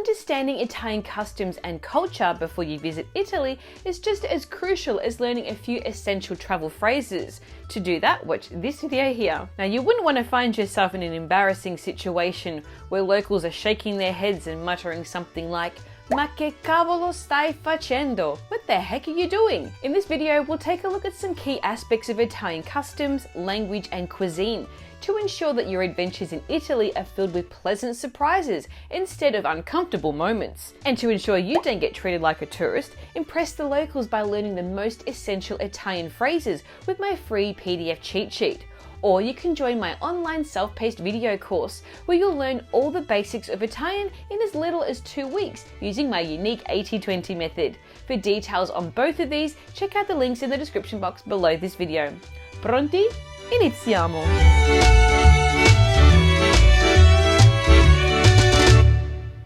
Understanding Italian customs and culture before you visit Italy is just as crucial as learning a few essential travel phrases. To do that, watch this video here. Now, you wouldn't want to find yourself in an embarrassing situation where locals are shaking their heads and muttering something like, "Ma che cavolo stai facendo?" What the heck are you doing? In this video, we'll take a look at some key aspects of Italian customs, language, and cuisine to ensure that your adventures in Italy are filled with pleasant surprises instead of uncomfortable moments. And to ensure you don't get treated like a tourist, impress the locals by learning the most essential Italian phrases with my free PDF cheat sheet. Or you can join my online self-paced video course where you'll learn all the basics of Italian in as little as 2 weeks using my unique 80-20 method. For details on both of these, check out the links in the description box below this video. Pronti? Iniziamo!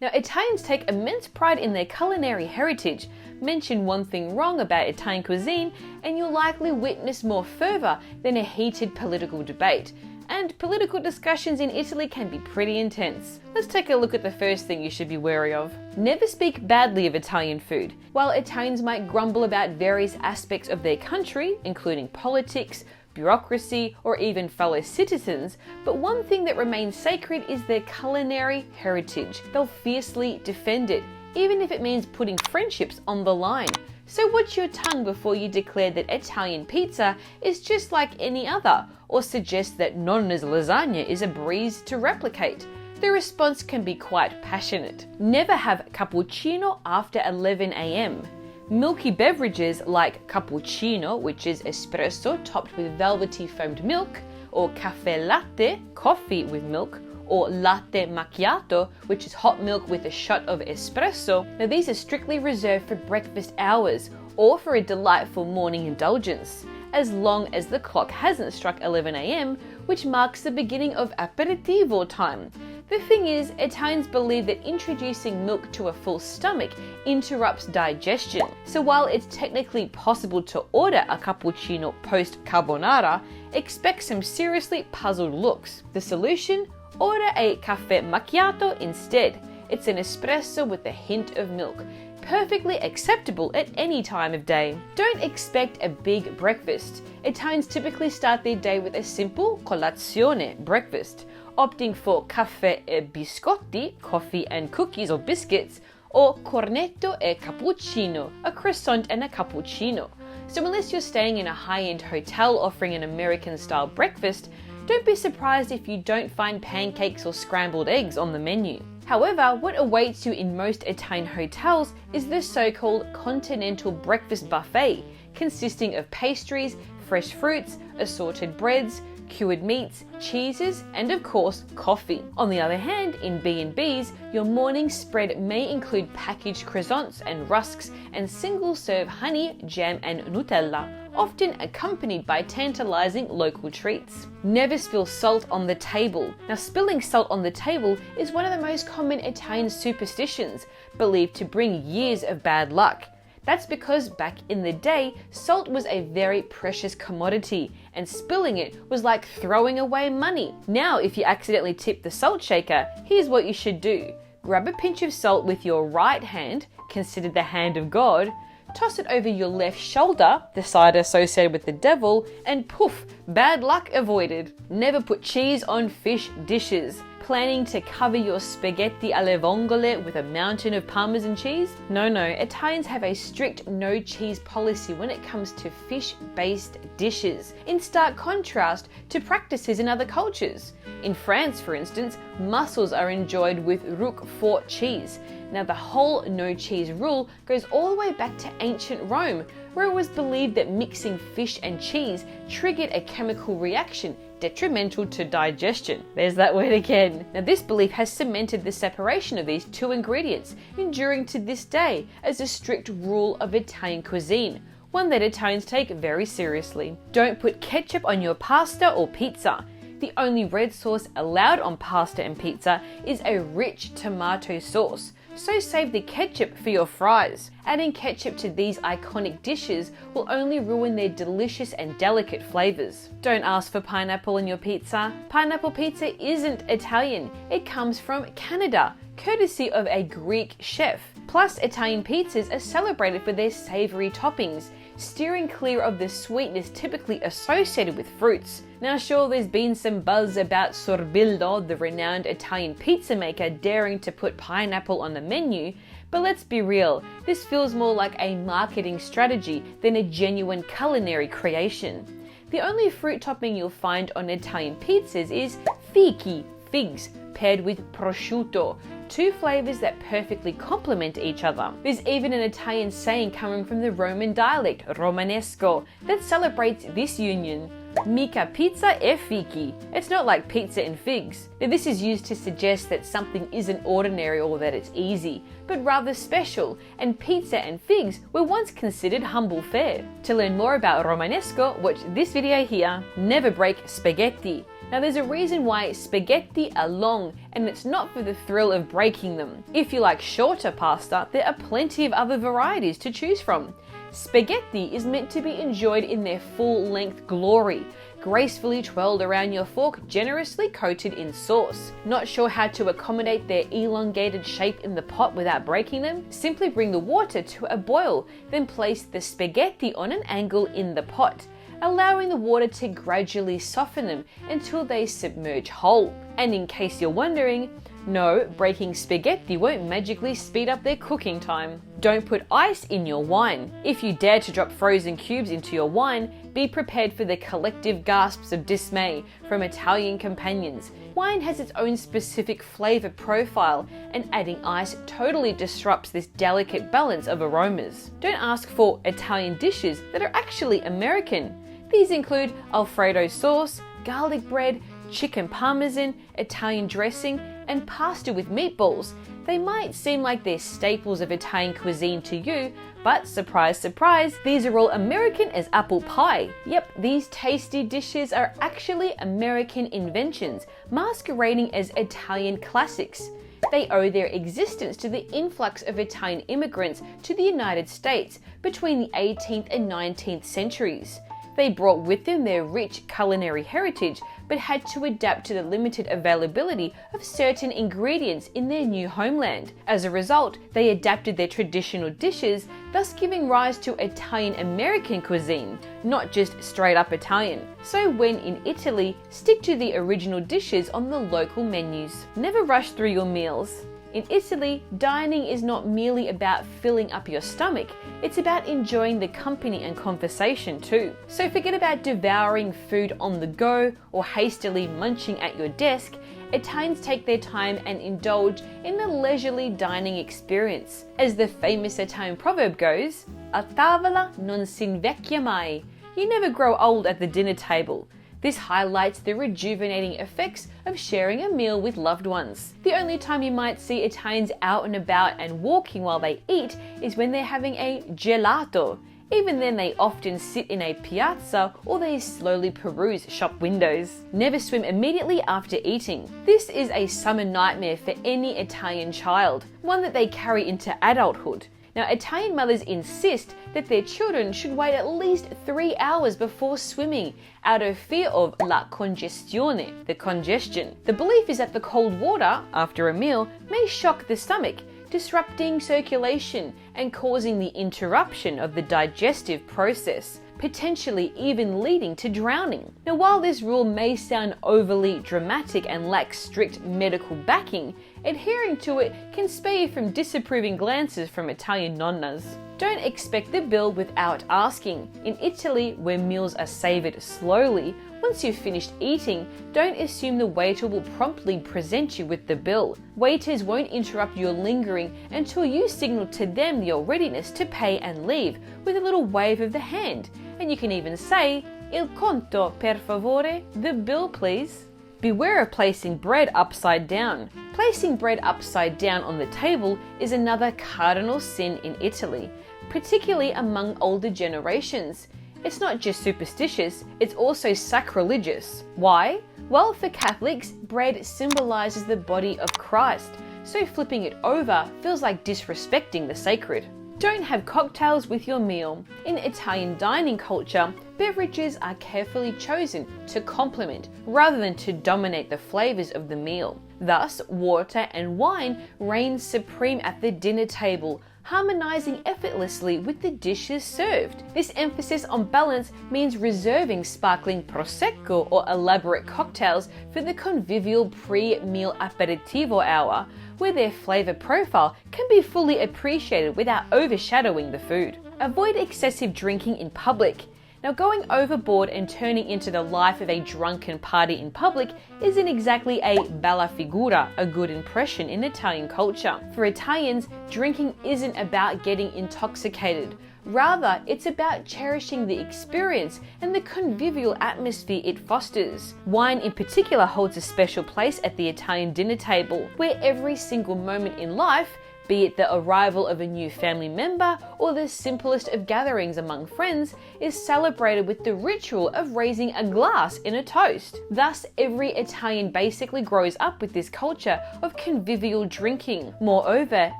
Now, Italians take immense pride in their culinary heritage. Mention one thing wrong about Italian cuisine and you'll likely witness more fervour than a heated political debate. And political discussions in Italy can be pretty intense. Let's take a look at the first thing you should be wary of. Never speak badly of Italian food. While Italians might grumble about various aspects of their country, including politics, bureaucracy, or even fellow citizens, but one thing that remains sacred is their culinary heritage. They'll fiercely defend it, even if it means putting friendships on the line. So watch your tongue before you declare that Italian pizza is just like any other, or suggest that nonna's lasagna is a breeze to replicate. The response can be quite passionate. Never have cappuccino after 11 a.m. Milky beverages like cappuccino, which is espresso topped with velvety foamed milk, or caffè latte, coffee with milk, or latte macchiato, which is hot milk with a shot of espresso. Now, these are strictly reserved for breakfast hours or for a delightful morning indulgence, as long as the clock hasn't struck 11 a.m., which marks the beginning of aperitivo time. The thing is, Italians believe that introducing milk to a full stomach interrupts digestion. So while it's technically possible to order a cappuccino post carbonara, expect some seriously puzzled looks. The solution? Order a caffè macchiato instead. It's an espresso with a hint of milk. Perfectly acceptable at any time of day. Don't expect a big breakfast. Italians typically start their day with a simple colazione, breakfast, opting for caffè e biscotti, coffee and cookies or biscuits, or cornetto e cappuccino, a croissant and a cappuccino. So unless you're staying in a high-end hotel offering an American-style breakfast, don't be surprised if you don't find pancakes or scrambled eggs on the menu. However, what awaits you in most Italian hotels is the so-called continental breakfast buffet, consisting of pastries, fresh fruits, assorted breads, cured meats, cheeses, and of course, coffee. On the other hand, in B&Bs, your morning spread may include packaged croissants and rusks and single-serve honey, jam, and Nutella, often accompanied by tantalizing local treats. Never spill salt on the table. Now, spilling salt on the table is one of the most common Italian superstitions, believed to bring years of bad luck. That's because back in the day, salt was a very precious commodity, and spilling it was like throwing away money. Now, if you accidentally tip the salt shaker, here's what you should do. Grab a pinch of salt with your right hand, considered the hand of God, toss it over your left shoulder, the side associated with the devil, and poof, bad luck avoided. Never put cheese on fish dishes. Planning to cover your spaghetti alle vongole with a mountain of Parmesan cheese? No, Italians have a strict no cheese policy when it comes to fish-based dishes, in stark contrast to practices in other cultures. In France, for instance, mussels are enjoyed with Roquefort cheese. Now, the whole no cheese rule goes all the way back to ancient Rome, where it was believed that mixing fish and cheese triggered a chemical reaction detrimental to digestion. There's that word again. Now, this belief has cemented the separation of these two ingredients, enduring to this day as a strict rule of Italian cuisine, one that Italians take very seriously. Don't put ketchup on your pasta or pizza. The only red sauce allowed on pasta and pizza is a rich tomato sauce, so save the ketchup for your fries. Adding ketchup to these iconic dishes will only ruin their delicious and delicate flavors. Don't ask for pineapple in your pizza. Pineapple pizza isn't Italian. It comes from Canada. courtesy of a Greek chef. Plus, Italian pizzas are celebrated for their savory toppings, steering clear of the sweetness typically associated with fruits. Now sure, there's been some buzz about Sorbillo, the renowned Italian pizza maker, daring to put pineapple on the menu, but let's be real, this feels more like a marketing strategy than a genuine culinary creation. The only fruit topping you'll find on Italian pizzas is fichi, figs, paired with prosciutto, two flavors that perfectly complement each other. There's even an Italian saying coming from the Roman dialect, Romanesco, that celebrates this union. Mica pizza e fichi. It's not like pizza and figs. Now this is used to suggest that something isn't ordinary or that it's easy, but rather special, and pizza and figs were once considered humble fare. To learn more about Romanesco, watch this video here. Never break spaghetti. Now there's a reason why spaghetti are long, and it's not for the thrill of breaking them. If you like shorter pasta, there are plenty of other varieties to choose from. Spaghetti is meant to be enjoyed in their full-length glory, gracefully twirled around your fork, generously coated in sauce. Not sure how to accommodate their elongated shape in the pot without breaking them? Simply bring the water to a boil, then place the spaghetti on an angle in the pot, allowing the water to gradually soften them until they submerge whole. And in case you're wondering, no, breaking spaghetti won't magically speed up their cooking time. Don't put ice in your wine. If you dare to drop frozen cubes into your wine, be prepared for the collective gasps of dismay from Italian companions. Wine has its own specific flavor profile, and adding ice totally disrupts this delicate balance of aromas. Don't ask for Italian dishes that are actually American. These include Alfredo sauce, garlic bread, chicken parmesan, Italian dressing, and pasta with meatballs. They might seem like they're staples of Italian cuisine to you, but surprise, surprise, these are all American as apple pie. Yep, these tasty dishes are actually American inventions, masquerading as Italian classics. They owe their existence to the influx of Italian immigrants to the United States between the 18th and 19th centuries. They brought with them their rich culinary heritage, but had to adapt to the limited availability of certain ingredients in their new homeland. As a result, they adapted their traditional dishes, thus giving rise to Italian American cuisine, not just straight up Italian. So when in Italy, stick to the original dishes on the local menus. Never rush through your meals. In Italy, dining is not merely about filling up your stomach, it's about enjoying the company and conversation too. So forget about devouring food on the go or hastily munching at your desk. Italians take their time and indulge in a leisurely dining experience. As the famous Italian proverb goes, a tavola non si invecchia mai. You never grow old at the dinner table. This highlights the rejuvenating effects of sharing a meal with loved ones. The only time you might see Italians out and about and walking while they eat is when they're having a gelato. Even then, they often sit in a piazza or they slowly peruse shop windows. Never swim immediately after eating. This is a summer nightmare for any Italian child, one that they carry into adulthood. Now, Italian mothers insist that their children should wait at least 3 hours before swimming out of fear of la congestione, the congestion. The belief is that the cold water, after a meal, may shock the stomach, disrupting circulation and causing the interruption of the digestive process, potentially even leading to drowning. Now, while this rule may sound overly dramatic and lacks strict medical backing, adhering to it can spare you from disapproving glances from Italian nonnas. Don't expect the bill without asking. In Italy, where meals are savored slowly, once you've finished eating, don't assume the waiter will promptly present you with the bill. Waiters won't interrupt your lingering until you signal to them your readiness to pay and leave with a little wave of the hand. And you can even say, "Il conto, per favore," the bill please. Beware of placing bread upside down. Placing bread upside down on the table is another cardinal sin in Italy, particularly among older generations. It's not just superstitious, it's also sacrilegious. Why? Well, for Catholics, bread symbolizes the body of Christ, so flipping it over feels like disrespecting the sacred. Don't have cocktails with your meal. In Italian dining culture, beverages are carefully chosen to complement rather than to dominate the flavors of the meal. Thus, water and wine reign supreme at the dinner table, harmonizing effortlessly with the dishes served. This emphasis on balance means reserving sparkling prosecco or elaborate cocktails for the convivial pre-meal aperitivo hour, where their flavor profile can be fully appreciated without overshadowing the food. Avoid excessive drinking in public. Now, going overboard and turning into the life of a drunken party in public isn't exactly a bella figura, a good impression in Italian culture. For Italians, drinking isn't about getting intoxicated. Rather, it's about cherishing the experience and the convivial atmosphere it fosters. Wine in particular holds a special place at the Italian dinner table, where every single moment in life, be it the arrival of a new family member or the simplest of gatherings among friends, is celebrated with the ritual of raising a glass in a toast. Thus, every Italian basically grows up with this culture of convivial drinking. Moreover,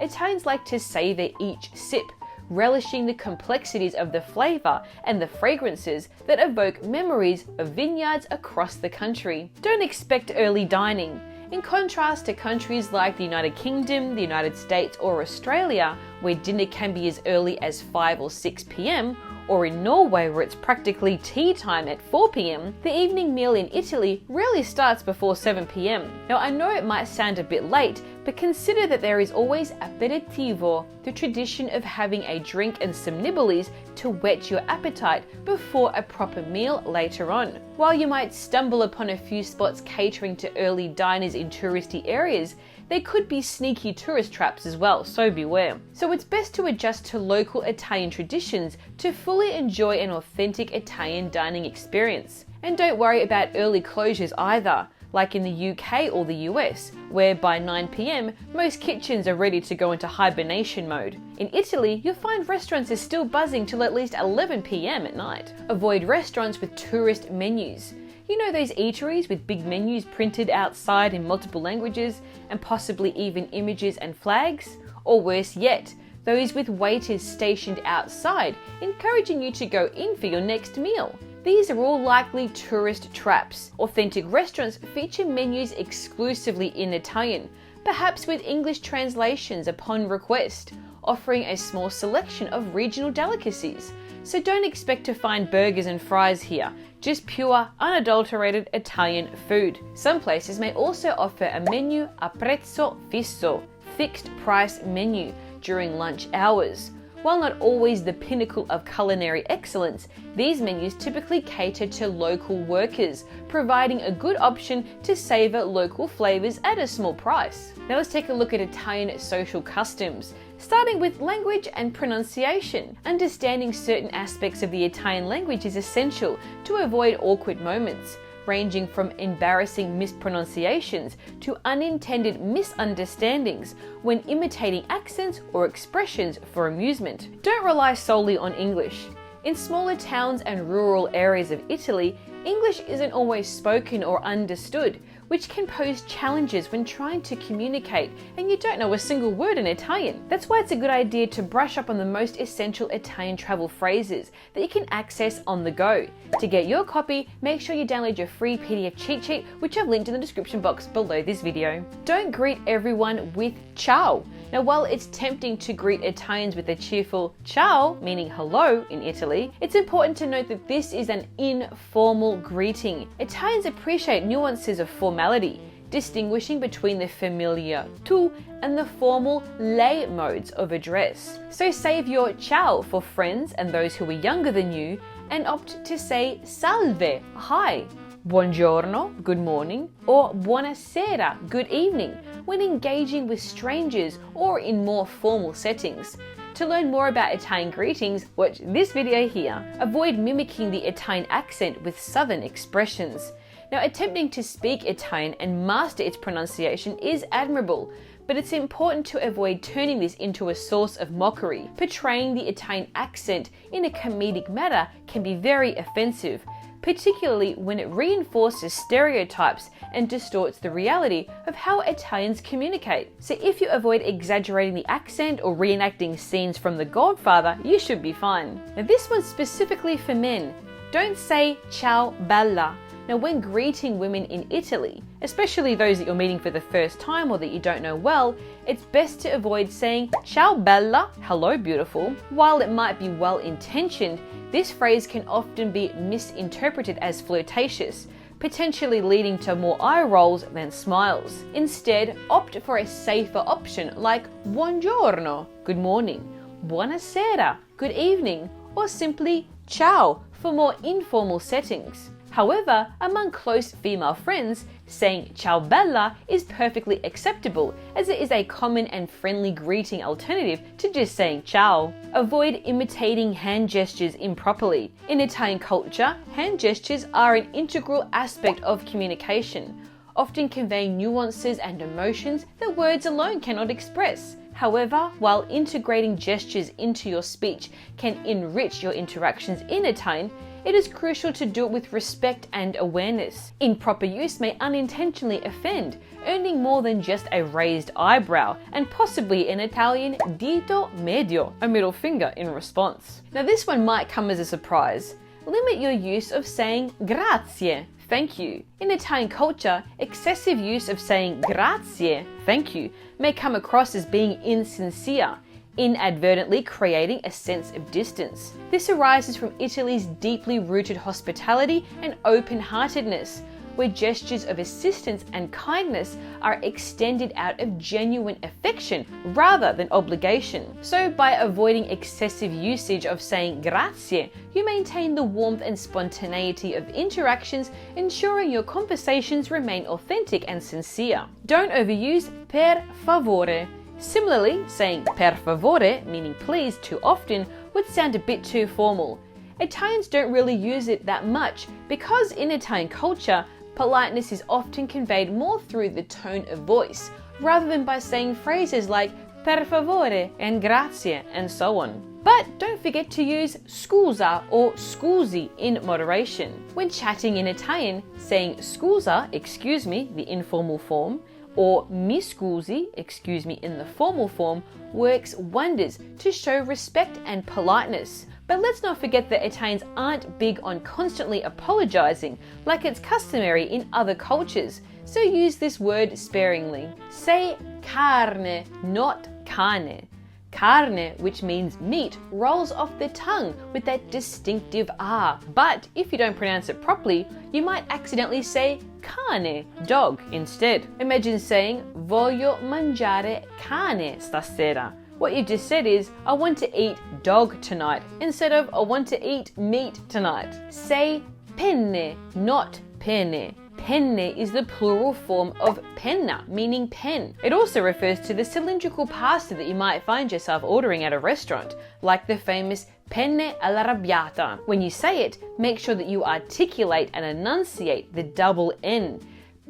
Italians like to savor each sip, relishing the complexities of the flavor and the fragrances that evoke memories of vineyards across the country. Don't expect early dining. In contrast to countries like the United Kingdom, the United States, or Australia, where dinner can be as early as 5 or 6 p.m, or in Norway where it's practically tea time at 4 p.m, the evening meal in Italy rarely starts before 7 p.m. Now, I know it might sound a bit late, but consider that there is always aperitivo, the tradition of having a drink and some nibblies to whet your appetite before a proper meal later on. While you might stumble upon a few spots catering to early diners in touristy areas, there could be sneaky tourist traps as well, so beware. So it's best to adjust to local Italian traditions to fully enjoy an authentic Italian dining experience. And don't worry about early closures either, like in the UK or the US, where by 9 p.m, most kitchens are ready to go into hibernation mode. In Italy, you'll find restaurants are still buzzing till at least 11 p.m. at night. Avoid restaurants with tourist menus. You know those eateries with big menus printed outside in multiple languages and possibly even images and flags? Or worse yet, those with waiters stationed outside, encouraging you to go in for your next meal. These are all likely tourist traps. Authentic restaurants feature menus exclusively in Italian, perhaps with English translations upon request, offering a small selection of regional delicacies. So don't expect to find burgers and fries here, just pure, unadulterated Italian food. Some places may also offer a menu a prezzo fisso, fixed price menu, during lunch hours. While not always the pinnacle of culinary excellence, these menus typically cater to local workers, providing a good option to savor local flavors at a small price. Now let's take a look at Italian social customs, starting with language and pronunciation. Understanding certain aspects of the Italian language is essential to avoid awkward moments, ranging from embarrassing mispronunciations to unintended misunderstandings when imitating accents or expressions for amusement. Don't rely solely on English. In smaller towns and rural areas of Italy, English isn't always spoken or understood, which can pose challenges when trying to communicate and you don't know a single word in Italian. That's why it's a good idea to brush up on the most essential Italian travel phrases that you can access on the go. To get your copy, make sure you download your free PDF cheat sheet, which I've linked in the description box below this video. Don't greet everyone with ciao. Now, while it's tempting to greet Italians with a cheerful ciao, meaning hello in Italy, it's important to note that this is an informal greeting. Italians appreciate nuances of formality, distinguishing between the familiar tu and the formal lei modes of address. So save your ciao for friends and those who are younger than you, and opt to say salve, hi, buongiorno, good morning, or buonasera, good evening, when engaging with strangers or in more formal settings. To learn more about Italian greetings, watch this video here. Avoid mimicking the Italian accent with southern expressions. Now, attempting to speak Italian and master its pronunciation is admirable, but it's important to avoid turning this into a source of mockery. Portraying the Italian accent in a comedic manner can be very offensive, particularly when it reinforces stereotypes and distorts the reality of how Italians communicate. So if you avoid exaggerating the accent or reenacting scenes from The Godfather, you should be fine. Now, this one's specifically for men. Don't say ciao bella. Now, when greeting women in Italy, especially those that you're meeting for the first time or that you don't know well, it's best to avoid saying ciao bella, hello beautiful. While it might be well intentioned, this phrase can often be misinterpreted as flirtatious, potentially leading to more eye rolls than smiles. Instead, opt for a safer option like buongiorno, good morning, buonasera, good evening, or simply ciao for more informal settings. However, among close female friends, saying ciao bella is perfectly acceptable, as it is a common and friendly greeting alternative to just saying ciao. Avoid imitating hand gestures improperly. In Italian culture, hand gestures are an integral aspect of communication, often conveying nuances and emotions that words alone cannot express. However, while integrating gestures into your speech can enrich your interactions in Italian, it is crucial to do it with respect and awareness. Improper use may unintentionally offend, earning more than just a raised eyebrow, and possibly in Italian dito medio, a middle finger in response. Now this one might come as a surprise. Limit your use of saying grazie, thank you. In Italian culture, excessive use of saying grazie, thank you, may come across as being insincere, inadvertently creating a sense of distance. This arises from Italy's deeply rooted hospitality and open-heartedness, where gestures of assistance and kindness are extended out of genuine affection rather than obligation. So by avoiding excessive usage of saying grazie, you maintain the warmth and spontaneity of interactions, ensuring your conversations remain authentic and sincere. Don't overuse per favore. Similarly, saying per favore, meaning please, too often would sound a bit too formal. Italians don't really use it that much because in Italian culture, politeness is often conveyed more through the tone of voice, rather than by saying phrases like per favore and grazie and so on. But don't forget to use scusa or scusi in moderation. When chatting in Italian, saying scusa, excuse me, the informal form, or mi scusi, excuse me, in the formal form, works wonders to show respect and politeness. But let's not forget that Italians aren't big on constantly apologizing like it's customary in other cultures, so use this word sparingly. Say carne, not cane. Carne, which means meat, rolls off the tongue with that distinctive R. But if you don't pronounce it properly, you might accidentally say cane, dog, instead. Imagine saying voglio mangiare cane stasera. What you just said is, I want to eat dog tonight, instead of I want to eat meat tonight. Say penne, not penne. Penne is the plural form of penna, meaning pen. It also refers to the cylindrical pasta that you might find yourself ordering at a restaurant, like the famous penne all'arrabbiata. When you say it, make sure that you articulate and enunciate the double N.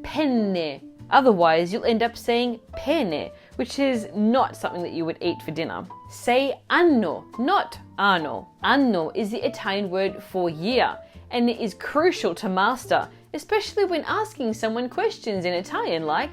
Penne. Otherwise, you'll end up saying penne, which is not something that you would eat for dinner. Say anno, not anno. Anno is the Italian word for year, and it is crucial to master, especially when asking someone questions in Italian like,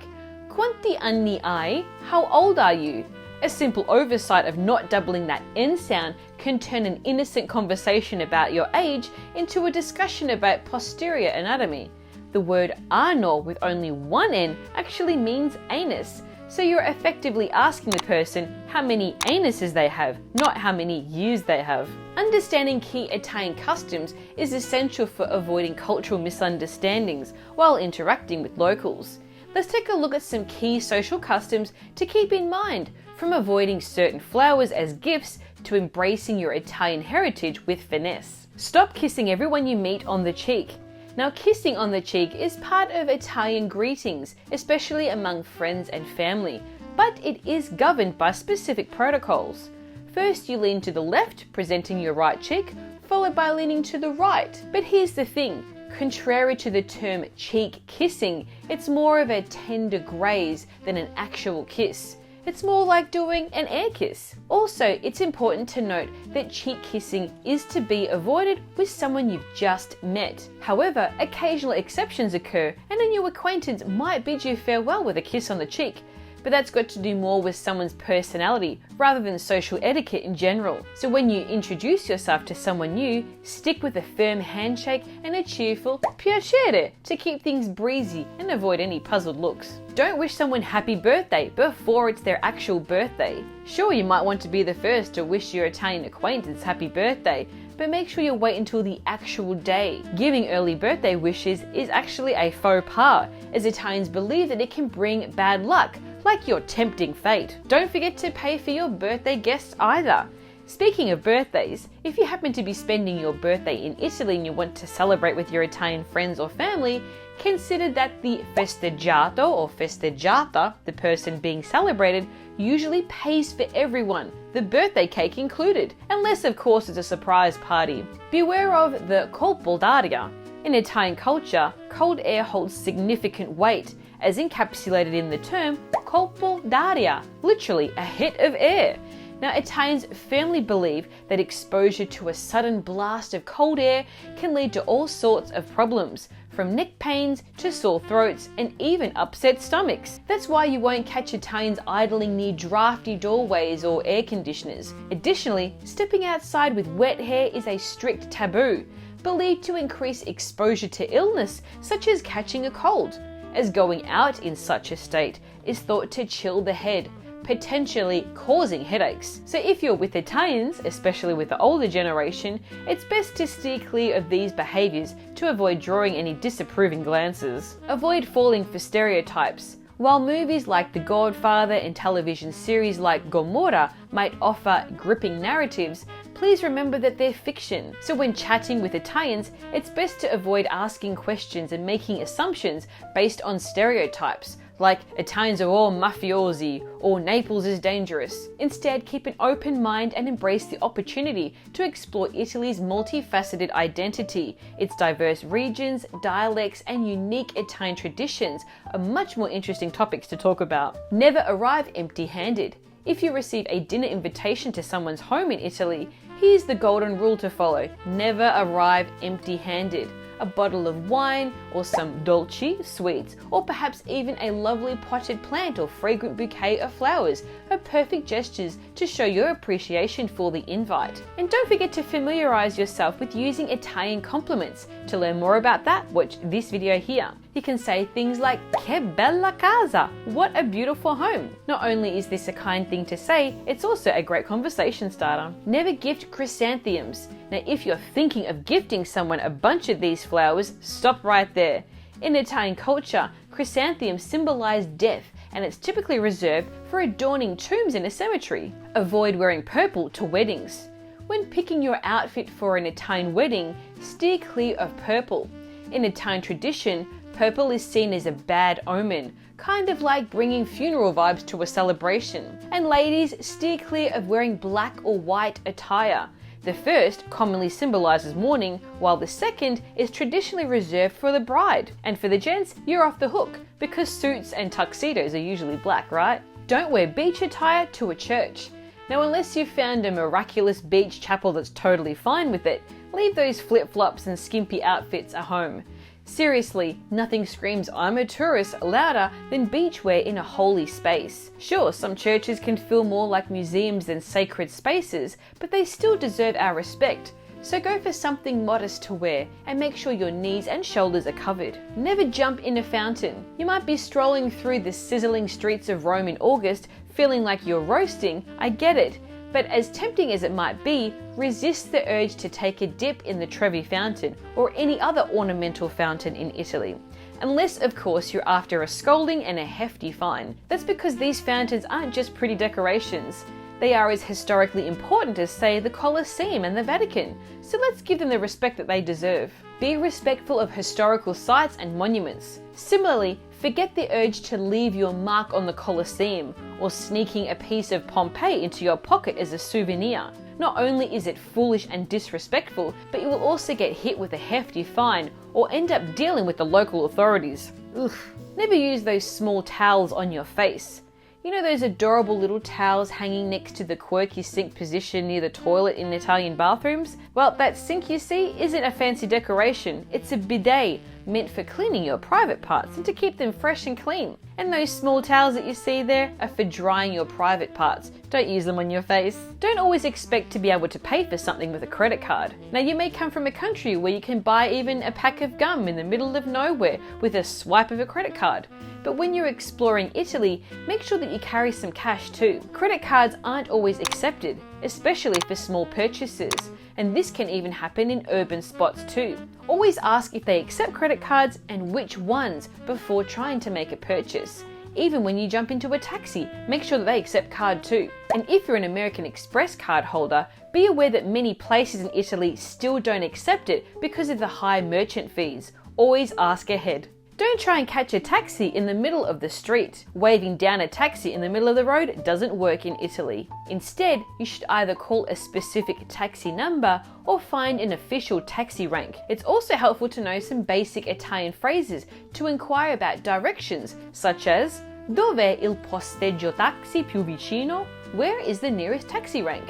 quanti anni hai? How old are you? A simple oversight of not doubling that N sound can turn an innocent conversation about your age into a discussion about posterior anatomy. The word anno with only one N actually means anus, so you're effectively asking the person how many anuses they have, not how many years they have. Understanding key Italian customs is essential for avoiding cultural misunderstandings while interacting with locals. Let's take a look at some key social customs to keep in mind, from avoiding certain flowers as gifts to embracing your Italian heritage with finesse. Stop kissing everyone you meet on the cheek. Now, kissing on the cheek is part of Italian greetings, especially among friends and family, but it is governed by specific protocols. First, you lean to the left, presenting your right cheek, followed by leaning to the right. But here's the thing, contrary to the term cheek kissing, it's more of a tender graze than an actual kiss. It's more like doing an air kiss. Also, it's important to note that cheek kissing is to be avoided with someone you've just met. However, occasional exceptions occur and a new acquaintance might bid you farewell with a kiss on the cheek. but that's got to do more with someone's personality rather than social etiquette in general. So when you introduce yourself to someone new, stick with a firm handshake and a cheerful piacere to keep things breezy and avoid any puzzled looks. Don't wish someone happy birthday before it's their actual birthday. Sure, you might want to be the first to wish your Italian acquaintance happy birthday, but make sure you wait until the actual day. Giving early birthday wishes is actually a faux pas, as Italians believe that it can bring bad luck, like your tempting fate. Don't forget to pay for your birthday guests either. Speaking of birthdays, if you happen to be spending your birthday in Italy and you want to celebrate with your Italian friends or family, consider that the festeggiato or festeggiata, the person being celebrated, usually pays for everyone, the birthday cake included, unless of course it's a surprise party. Beware of the colpo d'aria. In Italian culture, cold air holds significant weight, as encapsulated in the term colpo d'aria, literally a hit of air. Now, Italians firmly believe that exposure to a sudden blast of cold air can lead to all sorts of problems, from neck pains to sore throats and even upset stomachs. That's why you won't catch Italians idling near drafty doorways or air conditioners. Additionally, stepping outside with wet hair is a strict taboo, believed to increase exposure to illness such as catching a cold, as going out in such a state is thought to chill the head, potentially causing headaches. So if you're with Italians, especially with the older generation, it's best to steer clear of these behaviours to avoid drawing any disapproving glances. Avoid falling for stereotypes. While movies like The Godfather and television series like Gomorrah might offer gripping narratives, please remember that they're fiction. So when chatting with Italians, it's best to avoid asking questions and making assumptions based on stereotypes, like Italians are all mafiosi or Naples is dangerous. Instead, keep an open mind and embrace the opportunity to explore Italy's multifaceted identity. Its diverse regions, dialects, and unique Italian traditions are much more interesting topics to talk about. Never arrive empty-handed. If you receive a dinner invitation to someone's home in Italy, here's the golden rule to follow: never arrive empty-handed. A bottle of wine or some dolci, sweets, or perhaps even a lovely potted plant or fragrant bouquet of flowers are perfect gestures to show your appreciation for the invite. And don't forget to familiarize yourself with using Italian compliments. To learn more about that, watch this video here. You can say things like, "Che bella casa!" What a beautiful home! Not only is this a kind thing to say, it's also a great conversation starter. Never gift chrysanthemums. Now, if you're thinking of gifting someone a bunch of these flowers, stop right there. In Italian culture, chrysanthemums symbolize death, and it's typically reserved for adorning tombs in a cemetery. Avoid wearing purple to weddings. When picking your outfit for an Italian wedding, steer clear of purple. In Italian tradition, purple is seen as a bad omen, kind of like bringing funeral vibes to a celebration. And ladies, steer clear of wearing black or white attire. The first commonly symbolizes mourning, while the second is traditionally reserved for the bride. And for the gents, you're off the hook, because suits and tuxedos are usually black, right? Don't wear beach attire to a church. Now, unless you've found a miraculous beach chapel that's totally fine with it, leave those flip-flops and skimpy outfits at home. Seriously, nothing screams "I'm a tourist" louder than beachwear in a holy space. Sure, some churches can feel more like museums than sacred spaces, but they still deserve our respect. So go for something modest to wear and make sure your knees and shoulders are covered. Never jump in a fountain. You might be strolling through the sizzling streets of Rome in August feeling like you're roasting, I get it. But as tempting as it might be, resist the urge to take a dip in the Trevi fountain or any other ornamental fountain in Italy. Unless, of course, you're after a scolding and a hefty fine. That's because these fountains aren't just pretty decorations. They are as historically important as, say, the Colosseum and the Vatican. So let's give them the respect that they deserve. Be respectful of historical sites and monuments. Similarly, forget the urge to leave your mark on the Colosseum or sneaking a piece of Pompeii into your pocket as a souvenir. Not only is it foolish and disrespectful, but you will also get hit with a hefty fine or end up dealing with the local authorities. Ugh. Never use those small towels on your face. You know those adorable little towels hanging next to the quirky sink position near the toilet in Italian bathrooms? Well, that sink you see isn't a fancy decoration, it's a bidet, meant for cleaning your private parts and to keep them fresh and clean. And those small towels that you see there are for drying your private parts. Don't use them on your face. Don't always expect to be able to pay for something with a credit card. Now, you may come from a country where you can buy even a pack of gum in the middle of nowhere with a swipe of a credit card. But when you're exploring Italy, make sure that you carry some cash too. Credit cards aren't always accepted, especially for small purchases, and this can even happen in urban spots too. Always ask if they accept credit cards and which ones before trying to make a purchase. Even when you jump into a taxi, make sure that they accept card too. And if you're an American Express card holder, be aware that many places in Italy still don't accept it because of the high merchant fees. Always ask ahead. Don't try and catch a taxi in the middle of the street. Waving down a taxi in the middle of the road doesn't work in Italy. Instead, you should either call a specific taxi number or find an official taxi rank. It's also helpful to know some basic Italian phrases to inquire about directions, such as "Dov'è il posteggio taxi più vicino?" Where is the nearest taxi rank?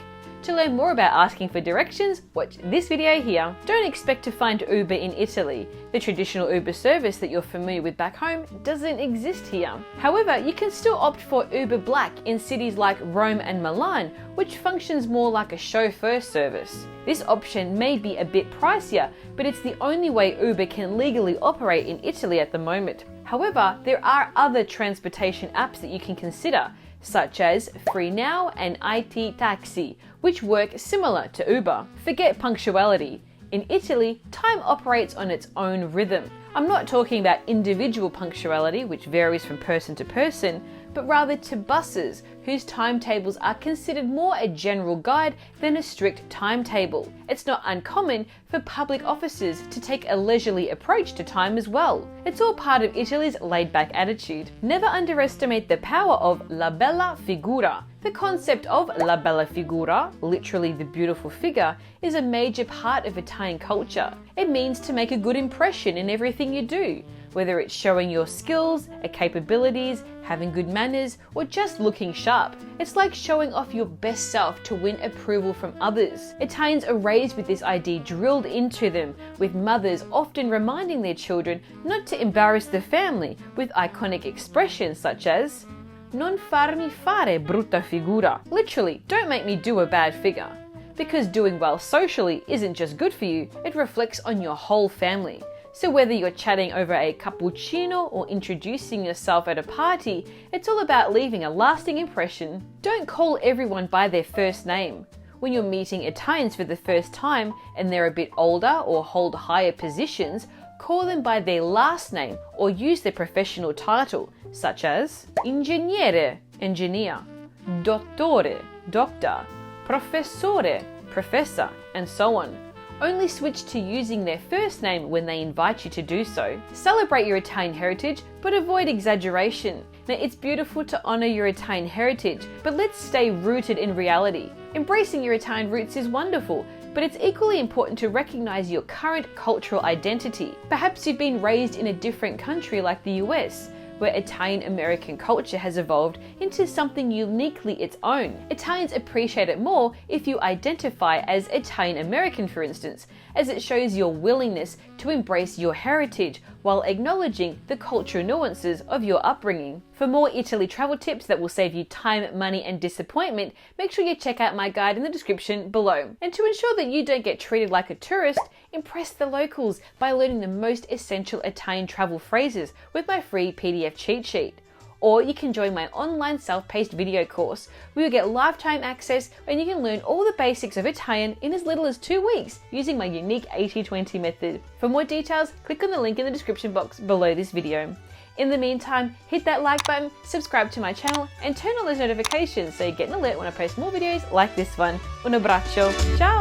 To learn more about asking for directions, watch this video here. Don't expect to find Uber in Italy. The traditional Uber service that you're familiar with back home doesn't exist here. However, you can still opt for Uber Black in cities like Rome and Milan, which functions more like a chauffeur service. This option may be a bit pricier, but it's the only way Uber can legally operate in Italy at the moment. However, there are other transportation apps that you can consider, such as Free Now and IT Taxi, which work similar to Uber. Forget punctuality. In Italy, time operates on its own rhythm. I'm not talking about individual punctuality, which varies from person to person, but rather to buses, whose timetables are considered more a general guide than a strict timetable. It's not uncommon for public officers to take a leisurely approach to time as well. It's all part of Italy's laid-back attitude. Never underestimate the power of la bella figura. The concept of la bella figura, literally the beautiful figure, is a major part of Italian culture. It means to make a good impression in everything you do, whether it's showing your skills, capabilities, having good manners, or just looking sharp. It's like showing off your best self to win approval from others. Italians are raised with this idea drilled into them, with mothers often reminding their children not to embarrass the family with iconic expressions such as "Non farmi fare brutta figura." Literally, don't make me do a bad figure. Because doing well socially isn't just good for you, it reflects on your whole family. So whether you're chatting over a cappuccino or introducing yourself at a party, it's all about leaving a lasting impression. Don't call everyone by their first name. When you're meeting Italians for the first time and they're a bit older or hold higher positions, call them by their last name or use their professional title, such as ingegnere, engineer, dottore, doctor, professore, professor, and so on. Only switch to using their first name when they invite you to do so. Celebrate your Italian heritage, but avoid exaggeration. Now, it's beautiful to honor your Italian heritage, but let's stay rooted in reality. Embracing your Italian roots is wonderful, but it's equally important to recognize your current cultural identity. Perhaps you've been raised in a different country like the US, where Italian-American culture has evolved into something uniquely its own. Italians appreciate it more if you identify as Italian-American, for instance, as it shows your willingness to embrace your heritage while acknowledging the cultural nuances of your upbringing. For more Italy travel tips that will save you time, money, and disappointment, make sure you check out my guide in the description below. And to ensure that you don't get treated like a tourist, impress the locals by learning the most essential Italian travel phrases with my free PDF cheat sheet. Or you can join my online self-paced video course where you get lifetime access and you can learn all the basics of Italian in as little as 2 weeks using my unique 80-20 method. For more details, click on the link in the description box below this video. In the meantime, hit that like button, subscribe to my channel, and turn on those notifications so you get an alert when I post more videos like this one. Un abbraccio, ciao!